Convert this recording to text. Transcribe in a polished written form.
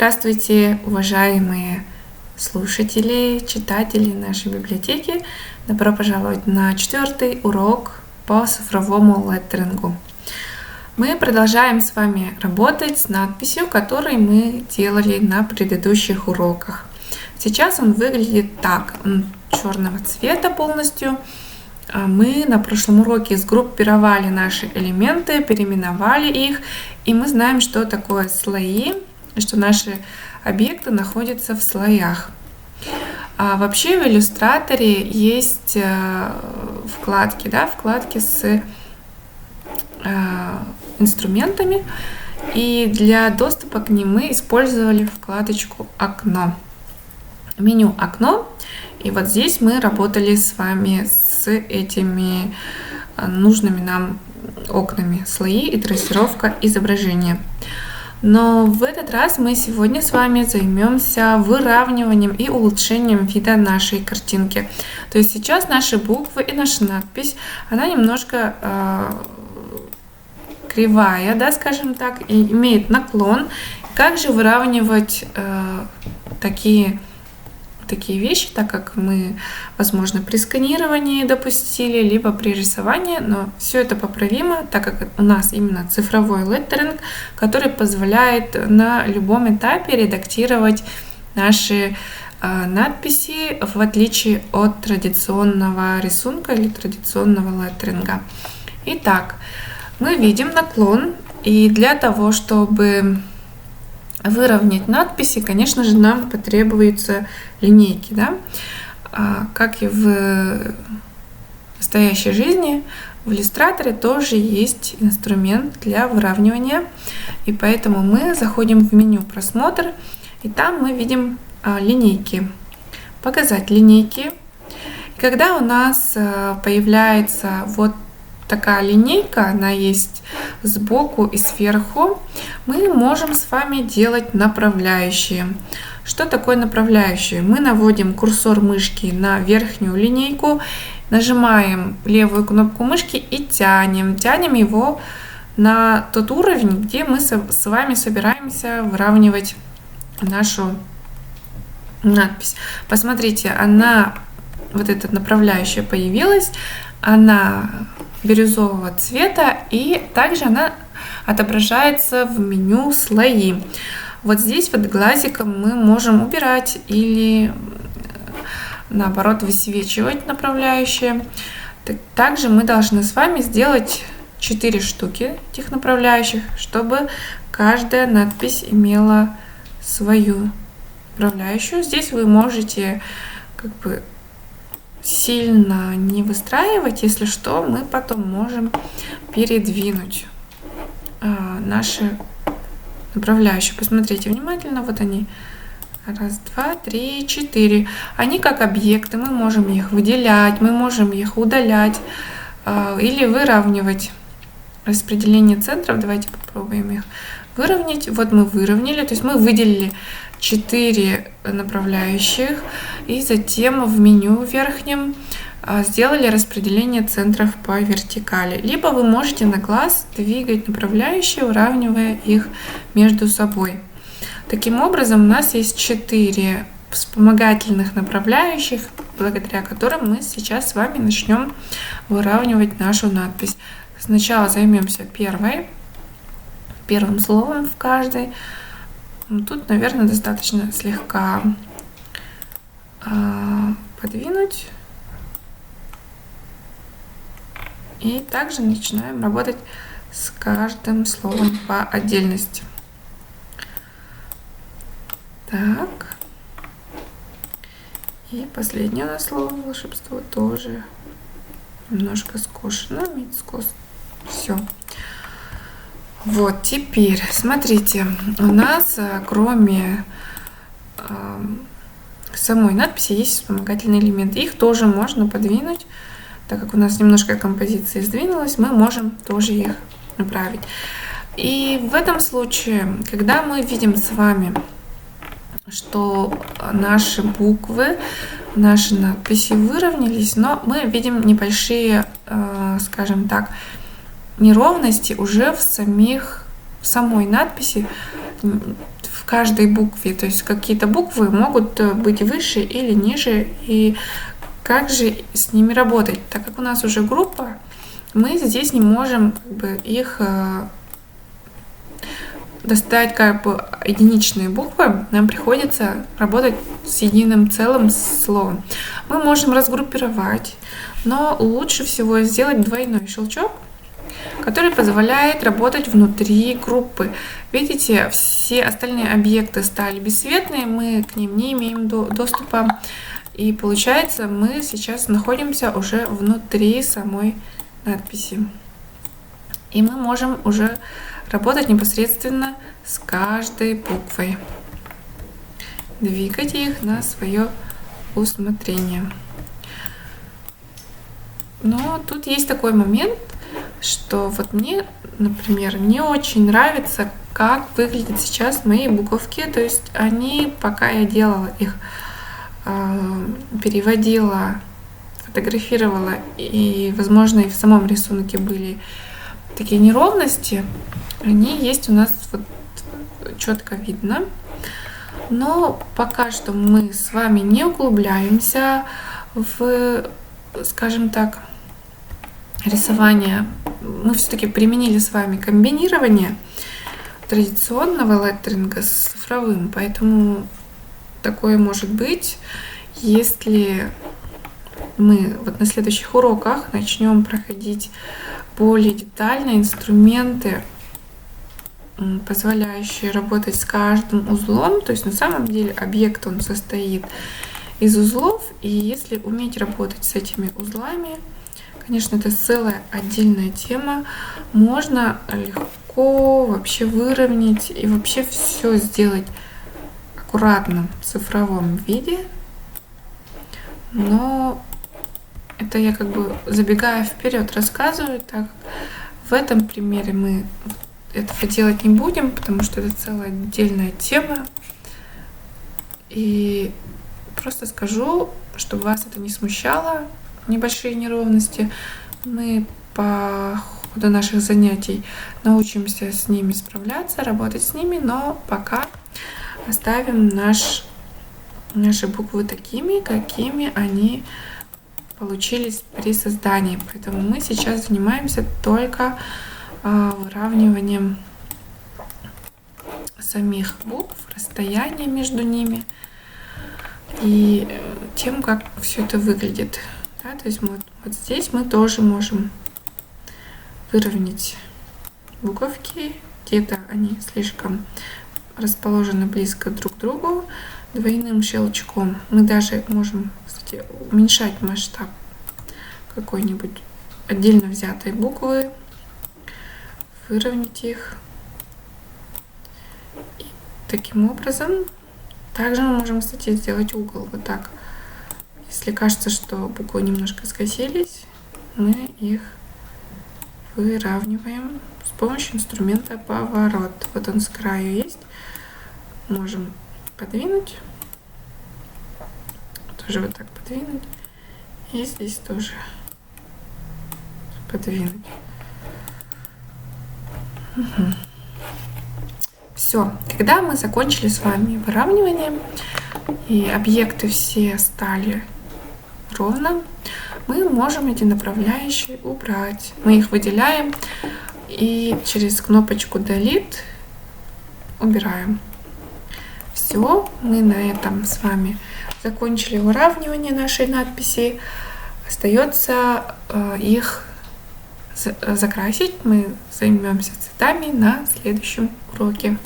Здравствуйте, уважаемые слушатели, читатели нашей библиотеки. Добро пожаловать на 4-й урок по цифровому леттерингу. Мы продолжаем с вами работать с надписью, которую мы делали на предыдущих уроках. Сейчас он выглядит так, он черного цвета полностью. Мы на прошлом уроке сгруппировали наши элементы, переименовали их, и мы знаем, что такое слои, и что наши объекты находятся в слоях. А вообще в иллюстраторе есть вкладки с инструментами, и для доступа к ним мы использовали вкладочку «Окно». Меню «Окно», и вот здесь мы работали с вами с этими нужными нам окнами, слои и трассировка изображения. Но в этот раз мы сегодня с вами займемся выравниванием и улучшением вида нашей картинки. То есть сейчас наши буквы и наша надпись, она немножко кривая, да, скажем так, и имеет наклон. Как же выравнивать такие вещи, так как мы, возможно, при сканировании допустили, либо при рисовании, но все это поправимо, так как у нас именно цифровой леттеринг, который позволяет на любом этапе редактировать наши надписи, в отличие от традиционного рисунка или традиционного леттеринга. Итак, мы видим наклон, и для того, чтобы выровнять надписи, конечно же, нам потребуются линейки, да? Как и в настоящей жизни, в иллюстраторе тоже есть инструмент для выравнивания, и поэтому мы заходим в меню «Просмотр», и там мы видим линейки. «Показать линейки». И когда у нас появляется вот такая линейка, она есть сбоку и сверху, мы можем с вами делать направляющие. Что такое направляющие? Мы наводим курсор мышки на верхнюю линейку, нажимаем левую кнопку мышки и тянем его на тот уровень, где мы с вами собираемся выравнивать нашу надпись. Посмотрите, вот эта направляющая появилась, она бирюзового цвета, и также она отображается в меню «Слои». Вот здесь вот глазиком мы можем убирать или наоборот высвечивать направляющие. Также мы должны с вами сделать 4 штуки этих направляющих, чтобы каждая надпись имела свою направляющую. Здесь вы можете сильно не выстраивать, если что, мы потом можем передвинуть наши направляющие. Посмотрите внимательно, вот они. 1, 2, 3, 4. Они как объекты, мы можем их выделять, мы можем их удалять или выравнивать. Распределение центров, давайте попробуем их выровнять. Вот мы выровняли, то есть мы выделили 4 направляющих, и затем в меню верхнем сделали распределение центров по вертикали. Либо вы можете на глаз двигать направляющие, уравнивая их между собой. Таким образом, у нас есть 4 вспомогательных направляющих, благодаря которым мы сейчас с вами начнем выравнивать нашу надпись. Сначала займемся первым словом в каждой. Тут, наверное, достаточно слегка подвинуть. И также начинаем работать с каждым словом по отдельности. Так. И последнее у нас слово «волшебство» тоже немножко скошено, скос. Все. Вот, теперь, смотрите, у нас кроме самой надписи есть вспомогательные элементы. Их тоже можно подвинуть, так как у нас немножко композиция сдвинулась, мы можем тоже их направить. И в этом случае, когда мы видим с вами, что наши буквы, наши надписи выровнялись, но мы видим небольшие, скажем так, неровности уже в самой надписи, каждой букве. То есть какие-то буквы могут быть выше или ниже, и как же с ними работать. Так как у нас уже группа, мы здесь не можем их достать единичные буквы, нам приходится работать с единым целым словом. Мы можем разгруппировать, но лучше всего сделать двойной щелчок, который позволяет работать внутри группы. Видите, все остальные объекты стали бесцветные, мы к ним не имеем доступа. И получается, мы сейчас находимся уже внутри самой надписи. И мы можем уже работать непосредственно с каждой буквой. Двигать их на свое усмотрение. Но тут есть такой момент, что вот мне, например, не очень нравится, как выглядят сейчас мои буковки. То есть они, пока я делала их, переводила, фотографировала, и, возможно, и в самом рисунке были такие неровности, они есть у нас вот четко видно. Но пока что мы с вами не углубляемся в, скажем так, рисование. Мы все-таки применили с вами комбинирование традиционного леттеринга с цифровым, поэтому такое может быть, если мы вот на следующих уроках начнем проходить более детально инструменты, позволяющие работать с каждым узлом. То есть на самом деле объект он состоит из узлов, и если уметь работать с этими узлами, конечно, это целая отдельная тема, можно легко вообще выровнять и вообще все сделать аккуратном цифровом виде. Но это я забегая вперед рассказываю, так как в этом примере мы этого делать не будем, потому что это целая отдельная тема. И просто скажу, чтобы вас это не смущало, небольшие неровности. Мы по ходу наших занятий научимся с ними справляться, работать с ними, но пока оставим наши буквы такими, какими они получились при создании. Поэтому мы сейчас занимаемся только выравниванием самих букв, расстояния между ними и тем, как все это выглядит. Да, то есть вот здесь мы тоже можем выровнять буковки, где-то они слишком расположены близко друг к другу. Двойным щелчком мы даже можем, кстати, уменьшать масштаб какой-нибудь отдельно взятой буквы, выровнять их. И таким образом также мы можем, кстати, сделать угол вот так. Если кажется, что буквы немножко скосились, мы их выравниваем с помощью инструмента поворот. Вот он с краю есть. Можем подвинуть. Тоже вот так подвинуть. И здесь тоже подвинуть. Угу. Все. Когда мы закончили с вами выравнивание, и объекты все стали ровно, мы можем эти направляющие убрать. Мы их выделяем и через кнопочку Delete убираем. Все, мы на этом с вами закончили выравнивание нашей надписи. Остается их закрасить. Мы займемся цветами на следующем уроке.